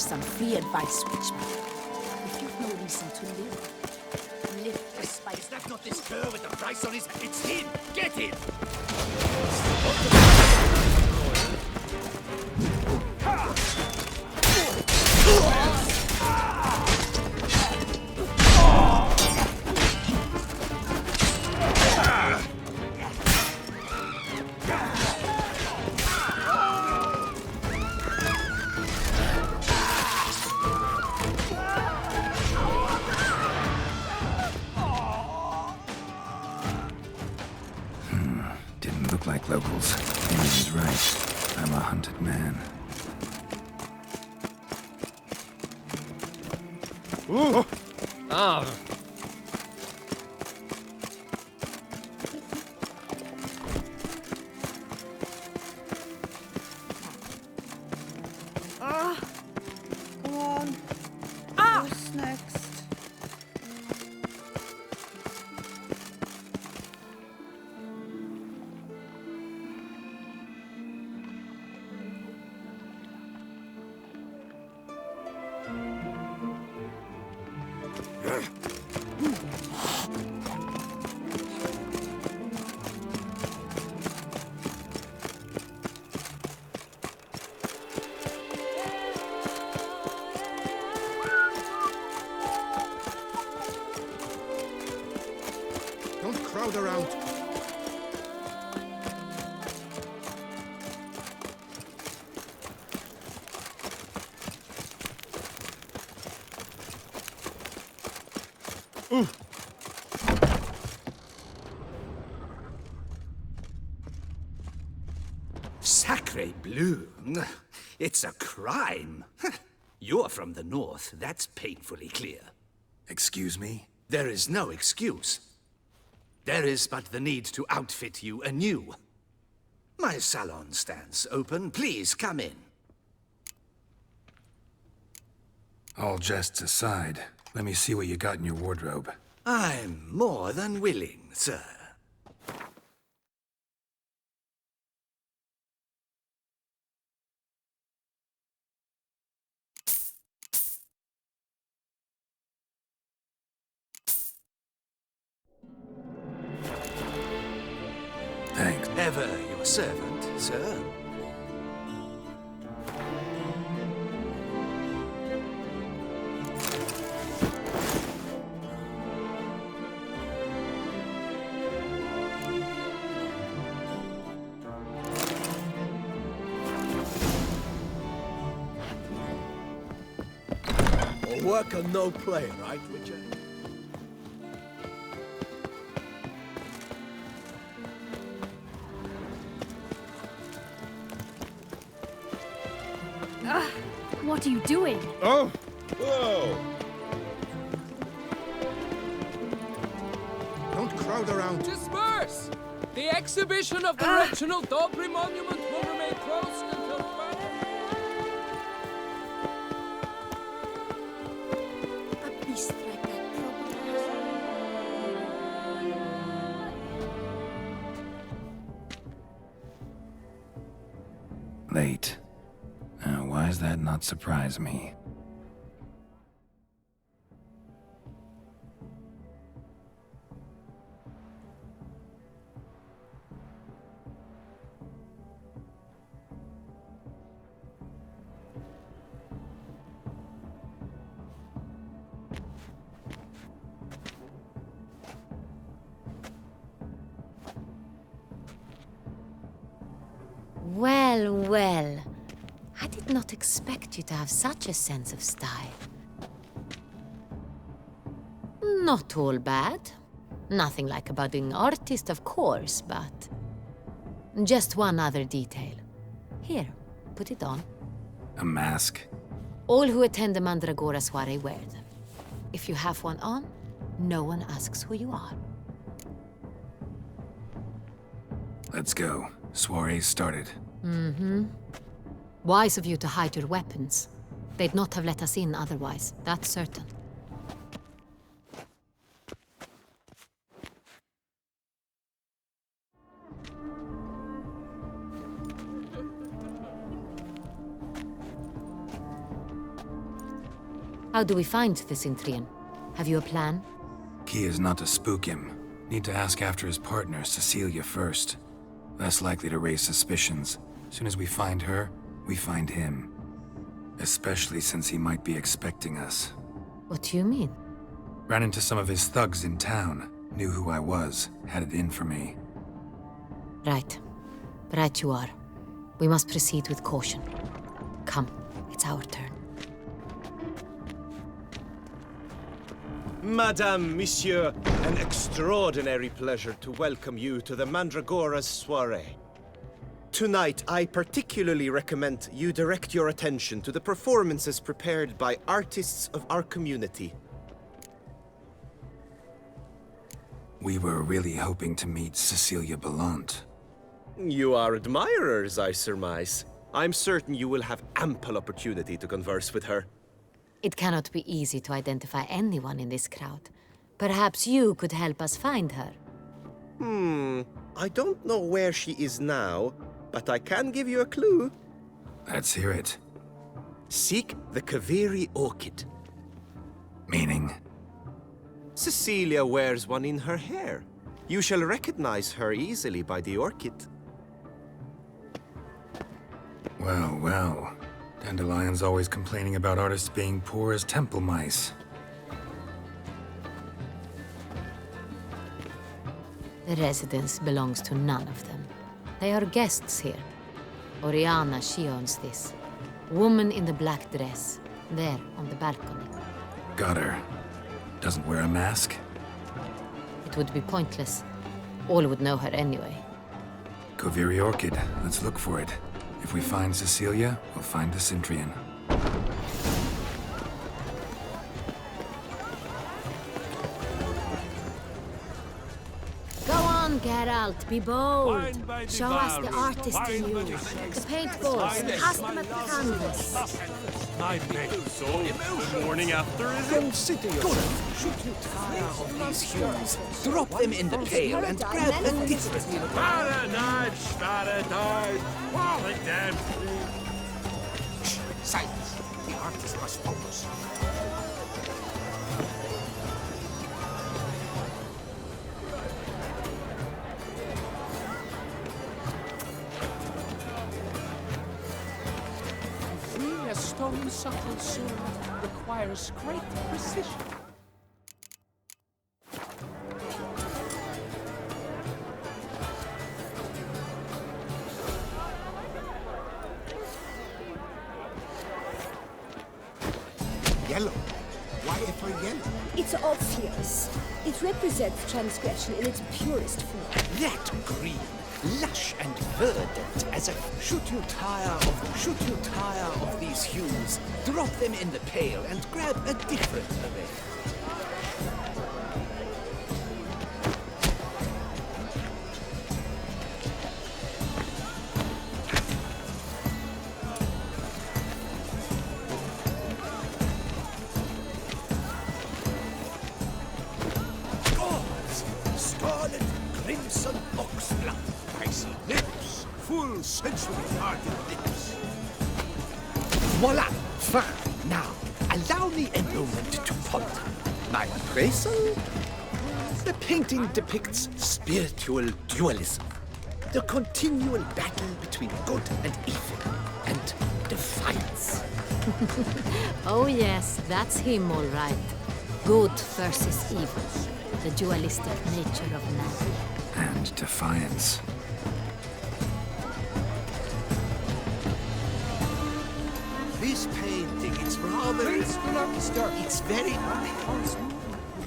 some free advice, Witchman. If you've no reason to live the spice. Is that not this cur with the price on his head? It's him! Get him! Didn't look like locals. Amy was right. I'm a hunted man. Ooh! Ah! Come on. Ah! What's next? Don't crowd around. Sacre bleu! It's a crime. You're from the north, that's painfully clear. Excuse me? There is no excuse. There is but the need to outfit you anew. My salon stands open. Please come in. All jests aside, let me see what you got in your wardrobe. I'm more than willing, sir. Thanks. Ever your servant, sir. All work and no play, right, Richard? What are you doing? Oh! Whoa! Don't crowd around. Disperse! The exhibition of the Reginald Dobry Monument will remain closed until Friday. A beast like that probably. Late. Why does that not surprise me? Well, well. I did not expect you to have such a sense of style. Not all bad. Nothing like a budding artist, of course, but... just one other detail. Here, put it on. A mask? All who attend the Mandragora soiree wear them. If you have one on, no one asks who you are. Let's go. Soiree's started. Mm-hmm. Wise of you to hide your weapons. They'd not have let us in otherwise, that's certain. How do we find the Syntrian? Have you a plan? Key is not to spook him. Need to ask after his partner, Cecilia, first. Less likely to raise suspicions. Soon as we find her, we find him. Especially since he might be expecting us. What do you mean? Ran into some of his thugs in town. Knew who I was. Had it in for me. Right. Right you are. We must proceed with caution. Come, it's our turn. Madame, Monsieur, an extraordinary pleasure to welcome you to the Mandragora's soiree. Tonight, I particularly recommend you direct your attention to the performances prepared by artists of our community. We were really hoping to meet Cecilia Bellant. You are admirers, I surmise. I'm certain you will have ample opportunity to converse with her. It cannot be easy to identify anyone in this crowd. Perhaps you could help us find her. I don't know where she is now, but I can give you a clue. Let's hear it. Seek the Kaveri orchid. Meaning? Cecilia wears one in her hair. You shall recognize her easily by the orchid. Well, well. Dandelion's always complaining about artists being poor as temple mice. The residence belongs to none of them. They are guests here. Oriana, she owns this. Woman in the black dress. There, on the balcony. Got her. Doesn't wear a mask? It would be pointless. All would know her anyway. Kaveri Orchid. Let's look for it. If we find Cecilia, we'll find the Syntrian. Go on, Geralt, be bold. Show us the artist in you. The paintballs, cast them at the canvas. My soul. The morning after is it? Consider yourself. Should you tire of these hues, drop them in the pail and grab a different. Paradise, paradise. All the damn Shh, silence. The artist must focus. A stone subtle sword requires great precision. Yellow. Why ever yellow? It's obvious. It represents transgression in its purest form. That green, lush and verdant, as a should you tire of these hues, drop them in the pail and grab a different array. Scarlet, crimson oxblood. I see lips, full sensually-hearted lips. Voila! Fine. Now, allow me a moment to ponder. My appraisal? The painting depicts spiritual dualism. The continual battle between good and evil, and defiance. Oh yes, that's him all right. Good versus evil. The dualistic nature of man. And defiance. This painting, it's rather... It's very...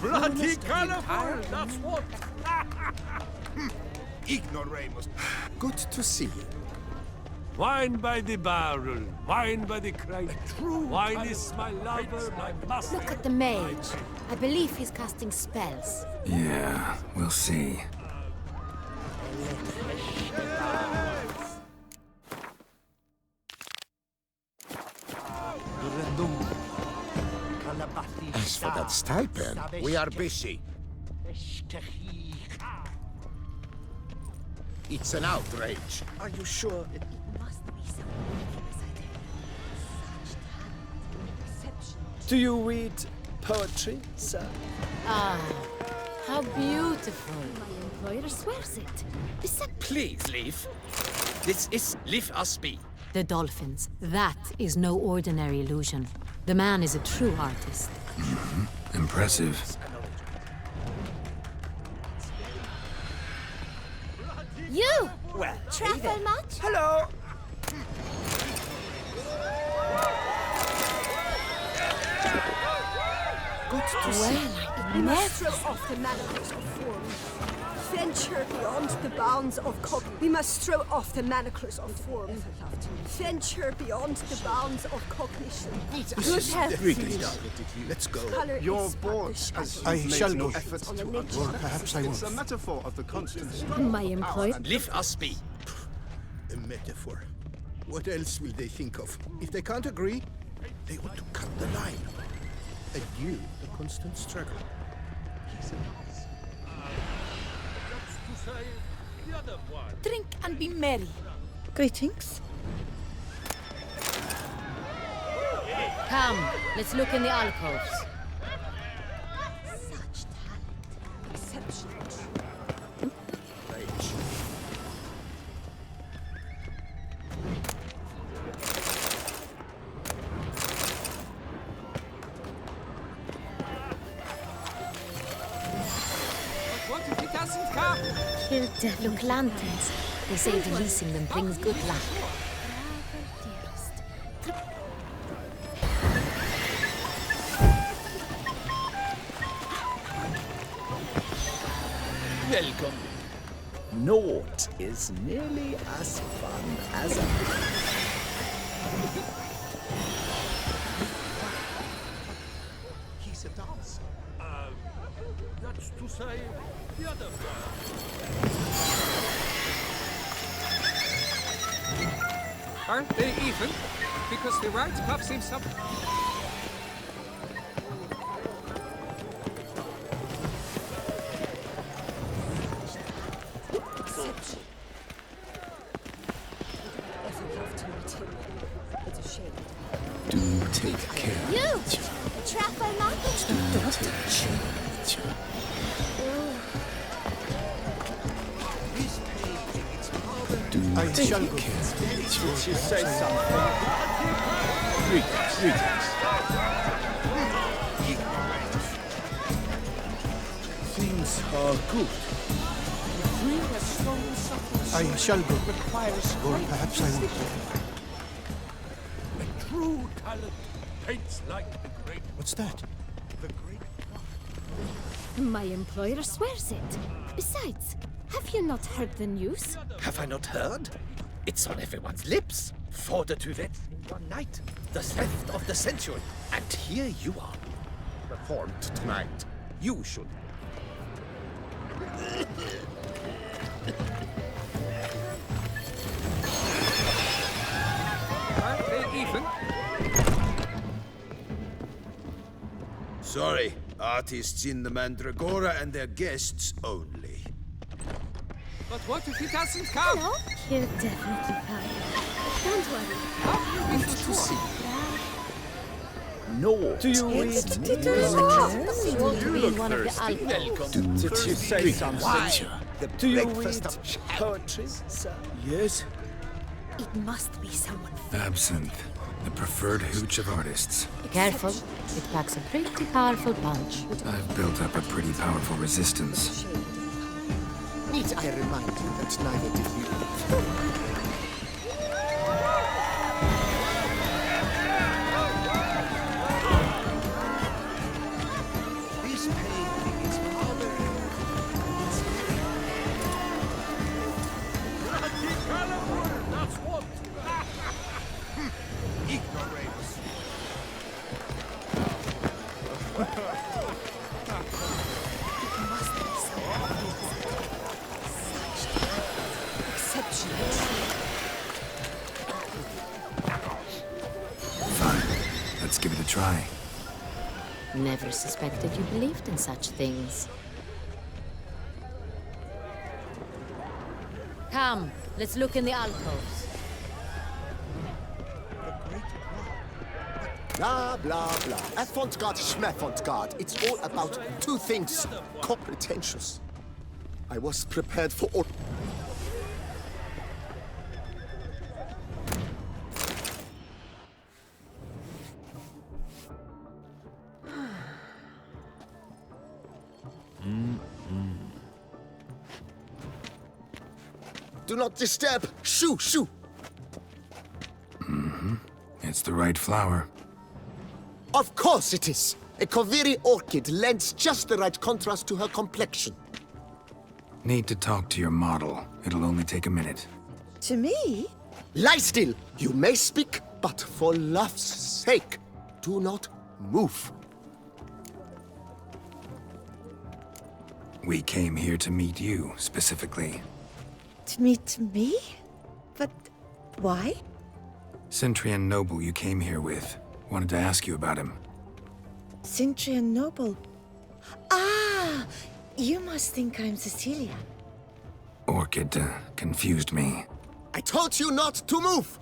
bloody colorful. That's what. Ignoramus. Good to see you. Wine by the barrel, wine by the crate. Wine is my lover, my master. Look at the mage. I believe he's casting spells. Yeah, we'll see. As for that stipend, we are busy. It's an outrage. Are you sure it... Do you read poetry, sir? Ah, how beautiful. My employer swears it. Besides, Please leave. This is Leave Us Be. The dolphins. That is no ordinary illusion. The man is a true artist. Impressive. you! Well, Travel much? hello. Good to see. We must throw off the manacles of form. Venture beyond the bounds of we must throw off the manacles of form. Venture beyond the bounds of cognition. Good health. Let's go. Color Your is but board the has shadow. I shall made no go. effort On the to nature understand. of Perhaps I It's a won't. metaphor of the constant My employer. Leave Us Be. A metaphor. What else will they think of? If they can't agree, they ought to cut the line. Adieu, the constant struggle. Drink and be merry. Greetings. Come, let's look in the alcoves. Such talent. Exceptional. But what if he doesn't come? Kill devil. Look, lanterns. They say releasing them brings good luck. Dearest. Welcome. Naught is nearly as fun as a... He's a dancer. That's to say, the other one. Aren't they even? Because the right cup seems some. It's a shame. Do take care. You! Travel much? I shall go. She says something. Things are good. I shall go. Or perhaps I won't. A true talent paints like the great. What's that? The great. My employer swears it. Besides, have you not heard the news? Have I not heard? It's on everyone's lips. 4 events in one night. The theft of the century. And here you are. Performed tonight. You should. Aren't they even? Sorry, artists in the Mandragora and their guests only. But what if he doesn't come? Hello? He'll definitely come. Don't worry. How can you be so sure? No. Do you read We want to be in one of the alcoves. Welcome. Did she say something? The Do you read breakfast of champions. poetry, sir? Yes. It must be someone. Absinthe, the preferred hooch of artists. Careful, it packs a pretty powerful punch. I've built up a pretty powerful resistance. Need I remind you that neither did you. This painting is That's what. ignoramus. Exceptional. Fine, let's give it a try. Never suspected you believed in such things. Come, let's look in the alcoves. Blah, blah, blah. Avant-garde, schmavant-garde. It's all about two things. Pretentious. I was prepared for all... Do not disturb. Shoo, shoo. It's the right flower. Of course it is. A Koviri orchid lends just the right contrast to her complexion. Need to talk to your model. It'll only take a minute. To me? Lie still. You may speak, but for love's sake, do not move. We came here to meet you, specifically. To meet me? But why? Sintrian Noble you came here with. Wanted to ask you about him. Sintrian Noble. Ah! You must think I'm Cecilia. Orchid confused me. I told you not to move!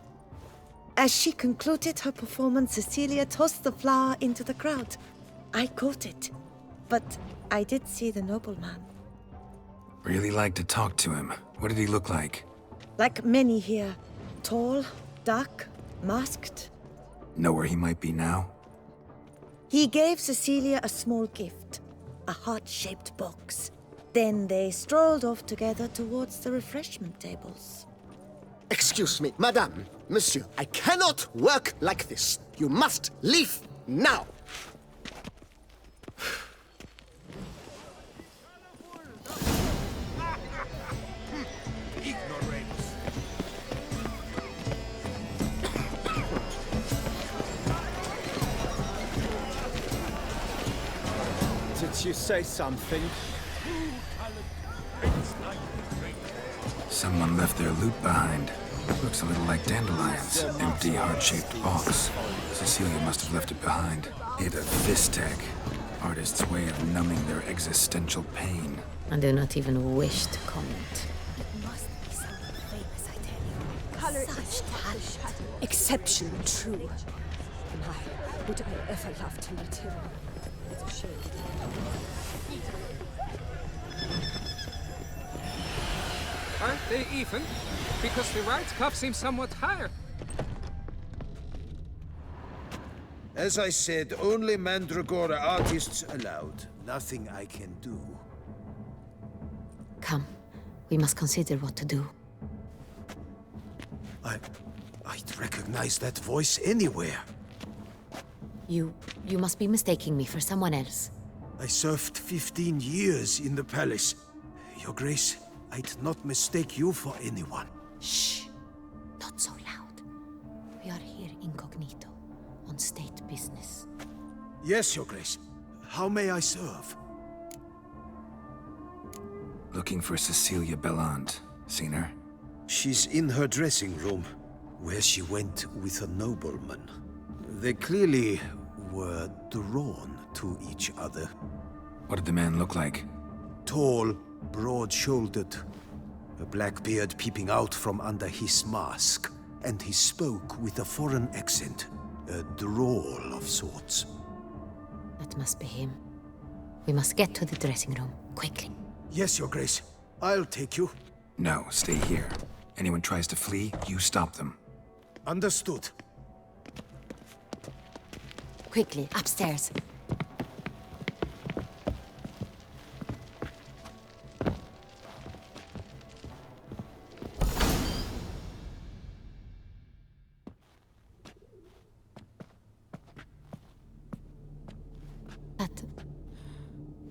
As she concluded her performance, Cecilia tossed the flower into the crowd. I caught it. But I did see the nobleman. Really like to talk to him. What did he look like? Like many here. Tall, dark, masked. Know where he might be now? He gave Cecilia a small gift. A heart-shaped box. Then they strolled off together towards the refreshment tables. Excuse me, madame, monsieur, I cannot work like this. You must leave now. Did you say something? Someone left their loot behind. Looks a little like dandelions. Empty, heart-shaped box. Cecilia must have left it behind. It a Vistec. Artist's way of numbing their existential pain. I do not even wish to comment. It must be something famous, I tell you. Color Such talent. exceptionally true. My, would I ever love to meet him? It's a shame. Aren't they even? Because the right cuff seems somewhat higher. As I said, only Mandragora artists allowed. Nothing I can do. Come, we must consider what to do. I'd recognize that voice anywhere. You must be mistaking me for someone else. I served 15 years in the palace. Your Grace, I'd not mistake you for anyone. Shh! Not so loud. We are here incognito, on state business. Yes, Your Grace. How may I serve? Looking for Cecilia Bellant. Seen her? She's in her dressing room, where she went with a nobleman. They clearly were drawn to each other. What did the man look like? Tall, broad-shouldered, a black beard peeping out from under his mask, and he spoke with a foreign accent, a drawl of sorts. That must be him. We must get to the dressing room, quickly. Yes, Your Grace. I'll take you. No, stay here. Anyone tries to flee, you stop them. Understood. Quickly, upstairs.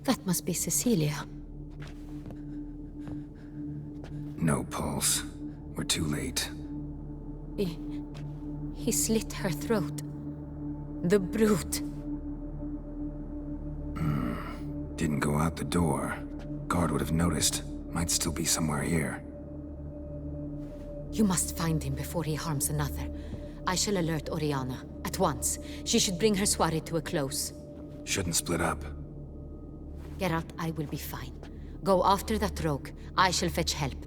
That must be Cecilia. No pulse. We're too late. He slit her throat. The brute. Didn't go out the door. Guard would have noticed. Might still be somewhere here. You must find him before he harms another. I shall alert Oriana. At once. She should bring her soiree to a close. Shouldn't split up. Geralt, I will be fine. Go after that rogue. I shall fetch help.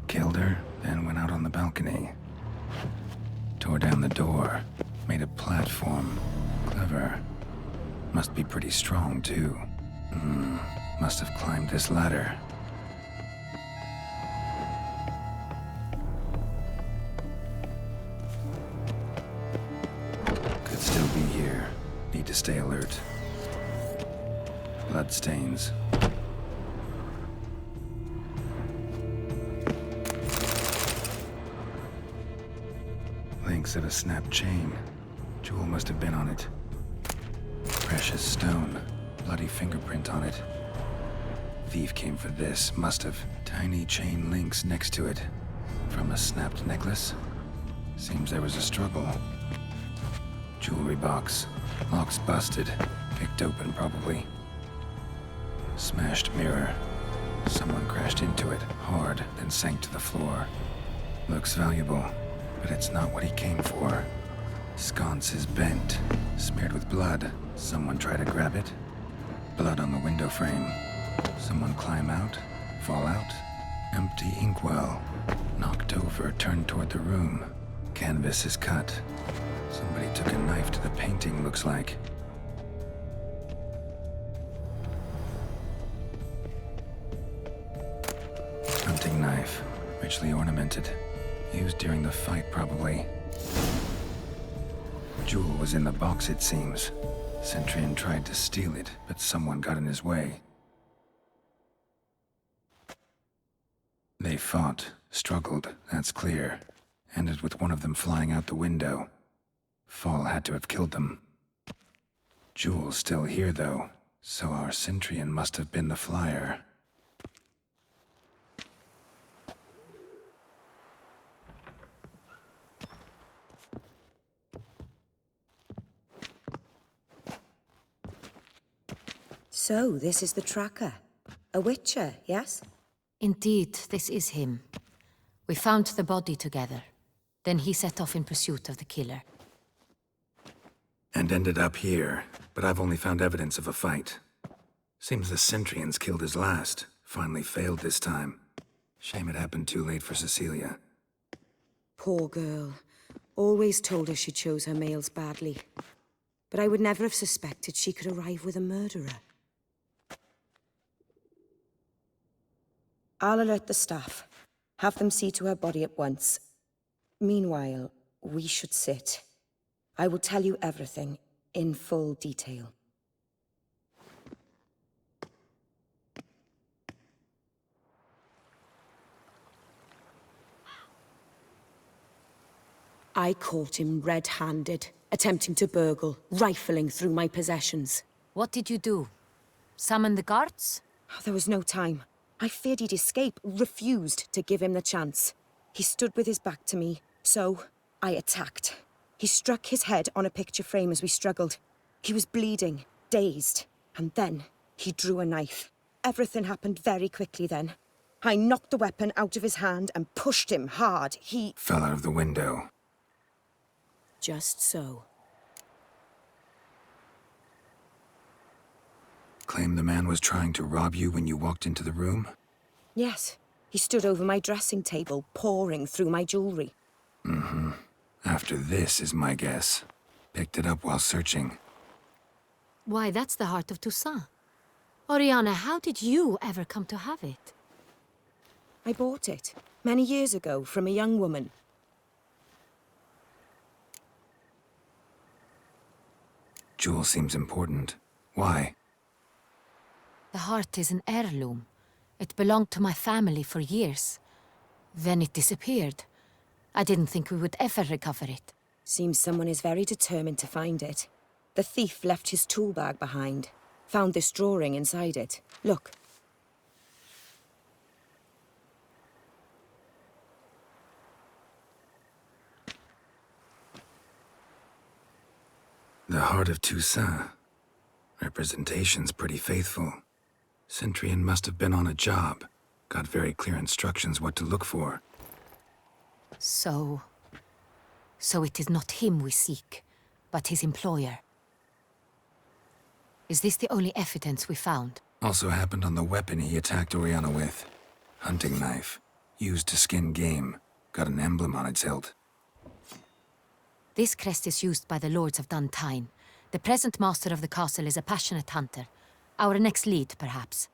Killed her, then went out on the balcony. Tore down the door, made a platform. Clever. Must be pretty strong, too. Must have climbed this ladder. Could still be here. Need to stay alert. Bloodstains. Links of a snapped chain. Jewel must have been on it. Precious stone. Bloody fingerprint on it. Thief came for this, must have. Tiny chain links next to it. From a snapped necklace? Seems there was a struggle. Jewelry box. Lock's busted. Picked open, probably. Smashed mirror. Someone crashed into it, hard, then sank to the floor. Looks valuable, but it's not what he came for. Sconce is bent, smeared with blood. Someone try to grab it? Blood on the window frame. Someone climb out? Fall out? Empty inkwell. Knocked over, turned toward the room. Canvas is cut. Somebody took a knife to the painting, looks like. Hunting knife. Richly ornamented. Used during the fight, probably. Jewel was in the box, it seems. Centurion tried to steal it, but someone got in his way. They fought, struggled, that's clear. Ended with one of them flying out the window. Fall had to have killed them. Jewel's still here, though, so our Centurion must have been the flyer. So, this is the tracker. A witcher, yes? Indeed, this is him. We found the body together. Then he set off in pursuit of the killer. And ended up here, but I've only found evidence of a fight. Seems the Centurions killed his last. Finally failed this time. Shame it happened too late for Cecilia. Poor girl. Always told her she chose her males badly. But I would never have suspected she could arrive with a murderer. I'll alert the staff. Have them see to her body at once. Meanwhile, we should sit. I will tell you everything, in full detail. I caught him red-handed, attempting to burgle, rifling through my possessions. What did you do? Summon the guards? There was no time. I feared he'd escape, refused to give him the chance. He stood with his back to me, so I attacked. He struck his head on a picture frame as we struggled. He was bleeding, dazed, and then he drew a knife. Everything happened very quickly then. I knocked the weapon out of his hand and pushed him hard. He Fell out of the window. Just so. Claim the man was trying to rob you when you walked into the room? Yes. He stood over my dressing table, pouring through my jewelry. Mm-hmm. After this is my guess. Picked it up while searching. Why, that's the heart of Toussaint. Oriana, how did you ever come to have it? I bought it, many years ago, from a young woman. Jewel seems important. Why? The heart is an heirloom. It belonged to my family for years. Then it disappeared. I didn't think we would ever recover it. Seems someone is very determined to find it. The thief left his tool bag behind. Found this drawing inside it. Look. The heart of Toussaint. Representation's pretty faithful. Centurion must have been on a job. Got very clear instructions what to look for. So it is not him we seek, but his employer. Is this the only evidence we found? Also happened on the weapon he attacked Oriana with. Hunting knife. Used to skin game. Got an emblem on its hilt. This crest is used by the Lords of Duntine. The present master of the castle is a passionate hunter. Our next lead, perhaps.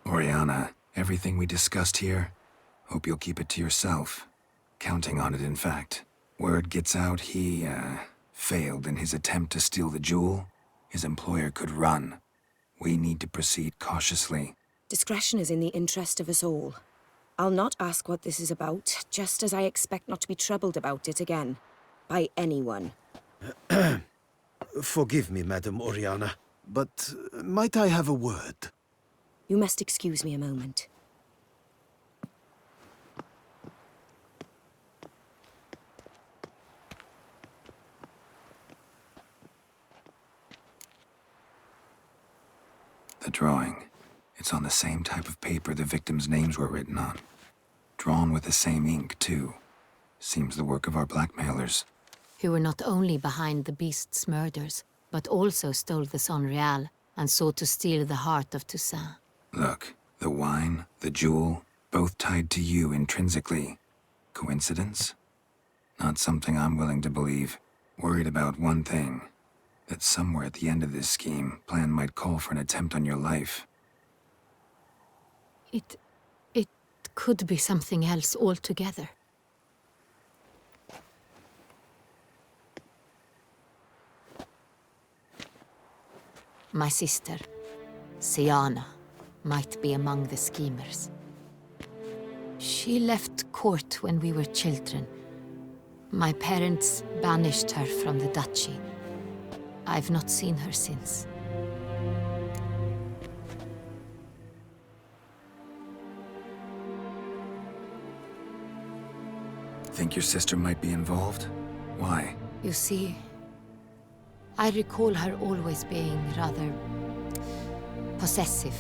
Oriana, everything we discussed here, hope you'll keep it to yourself. Counting on it, in fact. Word gets out he, failed in his attempt to steal the jewel. His employer could run. We need to proceed cautiously. Discretion is in the interest of us all. I'll not ask what this is about, just as I expect not to be troubled about it again. By anyone. Forgive me, Madam Oriana, but might I have a word? You must excuse me a moment. The drawing. It's on the same type of paper the victims' names were written on. Drawn with the same ink, too. Seems the work of our blackmailers. Who were not only behind the beast's murders, but also stole the Son Real and sought to steal the heart of Toussaint. Look, the wine, the jewel, both tied to you intrinsically. Coincidence? Not something I'm willing to believe. Worried about one thing. That somewhere at the end of this scheme, plan might call for an attempt on your life. It could be something else altogether. My sister, Siana, might be among the schemers. She left court when we were children. My parents banished her from the duchy. I've not seen her since. Think your sister might be involved? Why? You see, I recall her always being rather possessive,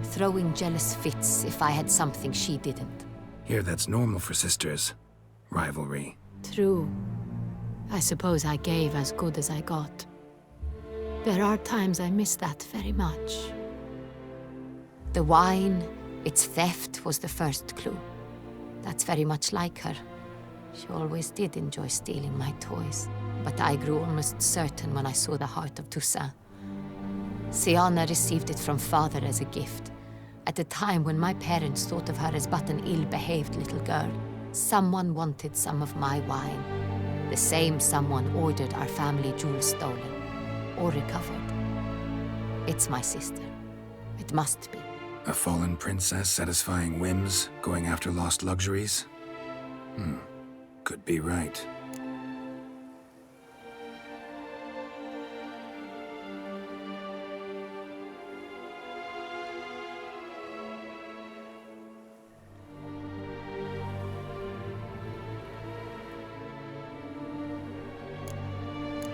throwing jealous fits if I had something she didn't. Here, that's normal for sisters. Rivalry. True. I suppose I gave as good as I got. There are times I miss that very much. The wine, its theft, was the first clue. That's very much like her. She always did enjoy stealing my toys, but I grew almost certain when I saw the heart of Toussaint. Siana received it from father as a gift. At a time when my parents thought of her as but an ill-behaved little girl, someone wanted some of my wine. The same someone ordered our family jewels stolen, or recovered. It's my sister. It must be. A fallen princess satisfying whims, going after lost luxuries? Could be right.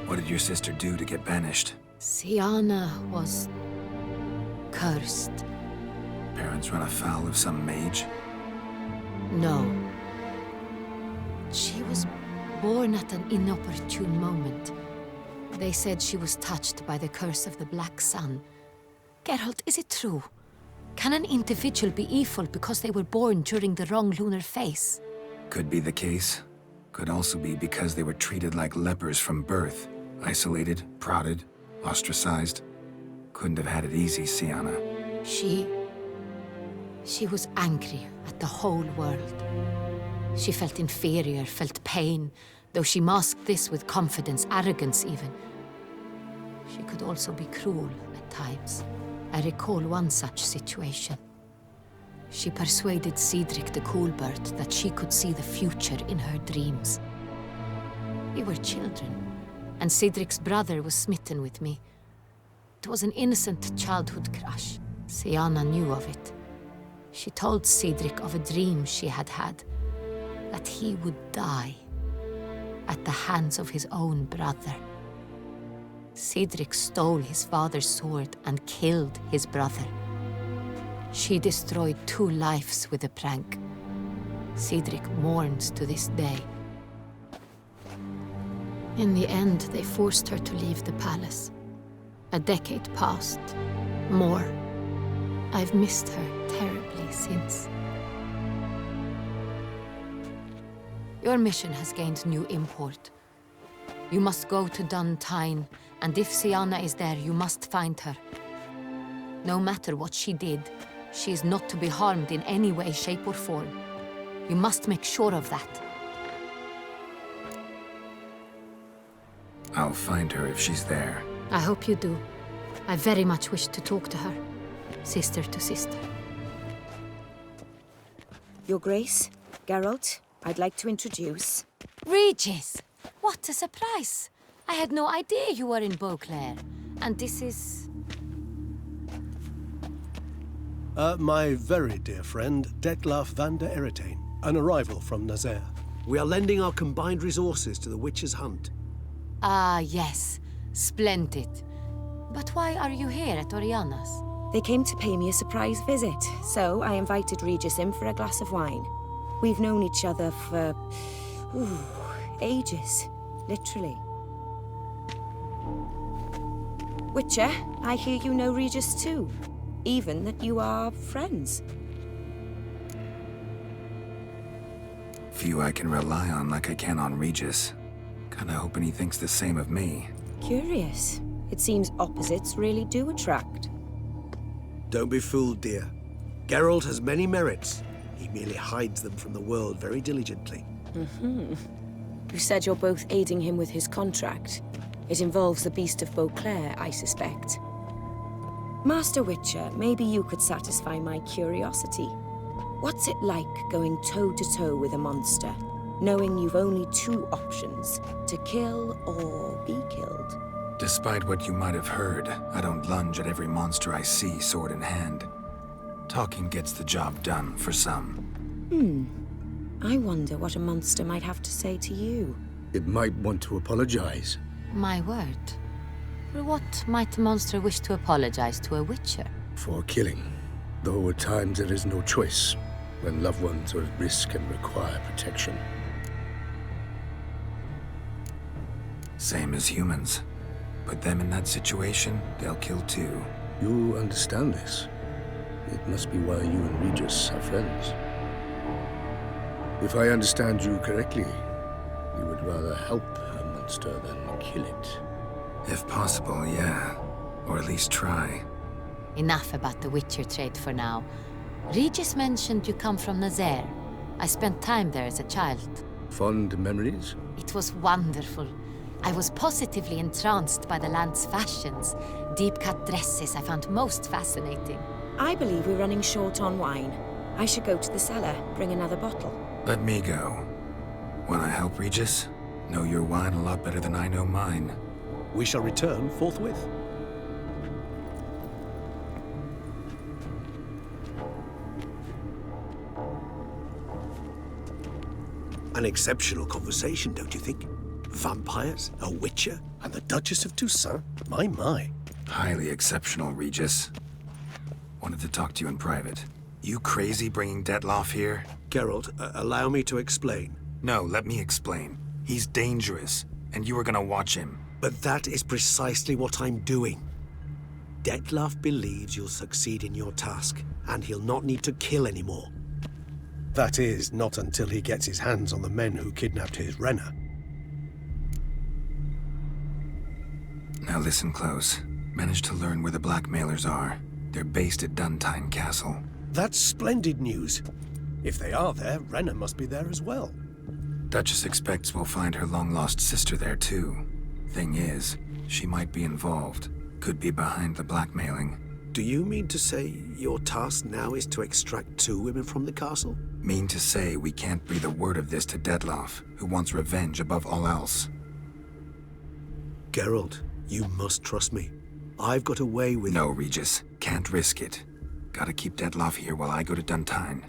What did your sister do to get banished? Siana was cursed. Parents run afoul of some mage? No. She was born at an inopportune moment. They said she was touched by the curse of the Black Sun. Geralt, is it true? Can an individual be evil because they were born during the wrong lunar phase? Could be the case. Could also be because they were treated like lepers from birth. Isolated, prodded, ostracized. Couldn't have had it easy, Siana. She was angry at the whole world. She felt inferior, felt pain, though she masked this with confidence, arrogance even. She could also be cruel at times. I recall one such situation. She persuaded Cedric the Coolbird that she could see the future in her dreams. We were children, and Cedric's brother was smitten with me. It was an innocent childhood crush. Siana knew of it. She told Cedric of a dream she had had, that he would die at the hands of his own brother. Cedric stole his father's sword and killed his brother. She destroyed 2 lives with a prank. Cedric mourns to this day. In the end, they forced her to leave the palace. A decade passed. More. I've missed her terribly since. Your mission has gained new import. You must go to Duntine, and if Sienna is there, you must find her. No matter what she did, she is not to be harmed in any way, shape, or form. You must make sure of that. I'll find her if she's there. I hope you do. I very much wish to talk to her. Sister to sister. Your Grace, Geralt, I'd like to introduce... Regis! What a surprise! I had no idea you were in Beauclair. And this is... My very dear friend, Detlaf van der Eretain, an arrival from Nazaire. We are lending our combined resources to the Witcher's Hunt. Ah, yes. Splendid. But why are you here at Oriana's? They came to pay me a surprise visit, so I invited Regis in for a glass of wine. We've known each other for... ages. Literally. Witcher, I hear you know Regis too. Even that you are friends. Few I can rely on like I can on Regis. Kinda hoping he thinks the same of me. Curious. It seems opposites really do attract. Don't be fooled, dear. Geralt has many merits. He merely hides them from the world very diligently. You said you're both aiding him with his contract. It involves the Beast of Beauclair, I suspect. Master Witcher, maybe you could satisfy my curiosity. What's it like going toe-to-toe with a monster, knowing you've only 2 options, to kill or be killed? Despite what you might have heard, I don't lunge at every monster I see sword in hand. Talking gets the job done for some. I wonder what a monster might have to say to you. It might want to apologize. My word. For what might a monster wish to apologize to a Witcher? For killing. Though at times there is no choice, when loved ones are at risk and require protection. Same as humans. Put them in that situation, they'll kill too. You understand this. It must be why you and Regis are friends. If I understand you correctly, you would rather help a monster than kill it. If possible, yeah. Or at least try. Enough about the Witcher trade for now. Regis mentioned you come from Nazaire. I spent time there as a child. Fond memories? It was wonderful. I was positively entranced by the land's fashions. Deep-cut dresses I found most fascinating. I believe we're running short on wine. I should go to the cellar, bring another bottle. Let me go. Wanna help Regis? Know your wine a lot better than I know mine. We shall return forthwith. An exceptional conversation, don't you think? Vampires, a witcher, And the Duchess of Toussaint? My. Highly exceptional, Regis. Wanted to talk to you in private. You crazy bringing Detlaf here? Geralt, allow me to explain. No, let me explain. He's dangerous, and you were gonna watch him. But that is precisely what I'm doing. Detlaf believes you'll succeed in your task, and he'll not need to kill anymore. That is, not until he gets his hands on the men who kidnapped his Renna. Now listen close. Managed to learn where the blackmailers are. They're based at Duntine Castle. That's splendid news. If they are there, Renna must be there as well. Duchess expects we'll find her long-lost sister there, too. Thing is, she might be involved. Could be behind the blackmailing. Do you mean to say your task now is to extract 2 women from the castle? Mean to say we can't breathe a word of this to Detlaf, who wants revenge above all else. Geralt, you must trust me. I've got a way with... No, Regis. Can't risk it. Gotta keep Detlaf here while I go to Duntine.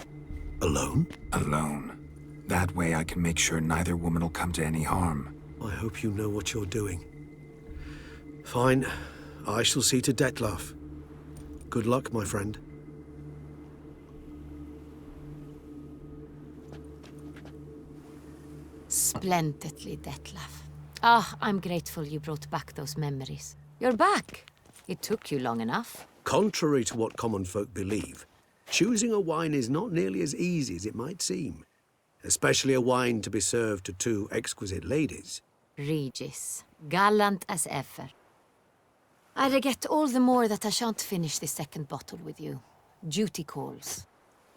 Alone? Alone. That way I can make sure neither woman will come to any harm. I hope you know what you're doing. Fine. I shall see to Detlef. Good luck, my friend. Splendidly, Detlef. Ah, I'm grateful you brought back those memories. You're back. It took you long enough. Contrary to what common folk believe, choosing a wine is not nearly as easy as it might seem. Especially a wine to be served to two exquisite ladies. Regis, gallant as ever. I regret all the more that I shan't finish this second bottle with you. Duty calls.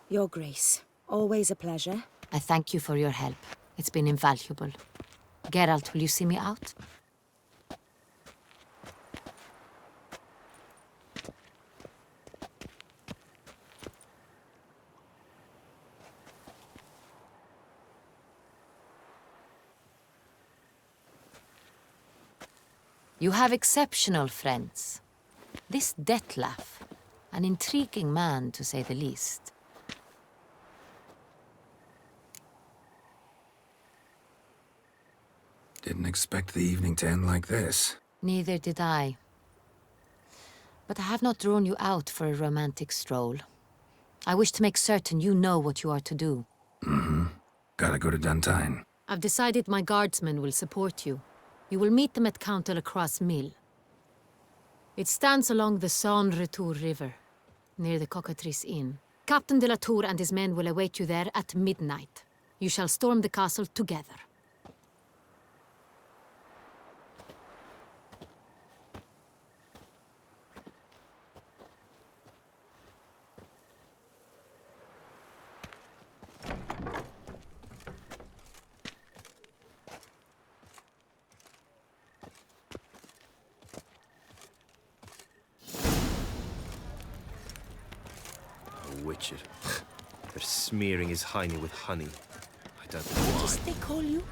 Your Grace, always a pleasure. I thank you for your help. It's been invaluable. Geralt, will you see me out? You have exceptional friends. This Detlef, an intriguing man to say the least. Didn't expect the evening to end like this. Neither did I. But I have not drawn you out for a romantic stroll. I wish to make certain you know what you are to do. Mm-hmm. Gotta go to Duntine. I've decided my guardsmen will support you. You will meet them at Count de la Croix's mill. It stands along the Saône-Retour River, near the Cockatrice Inn. Captain de la Tour and his men will await you there at midnight. You shall storm the castle together. Witcher. They're smearing his hiney with honey. I don't know why. What does they call you?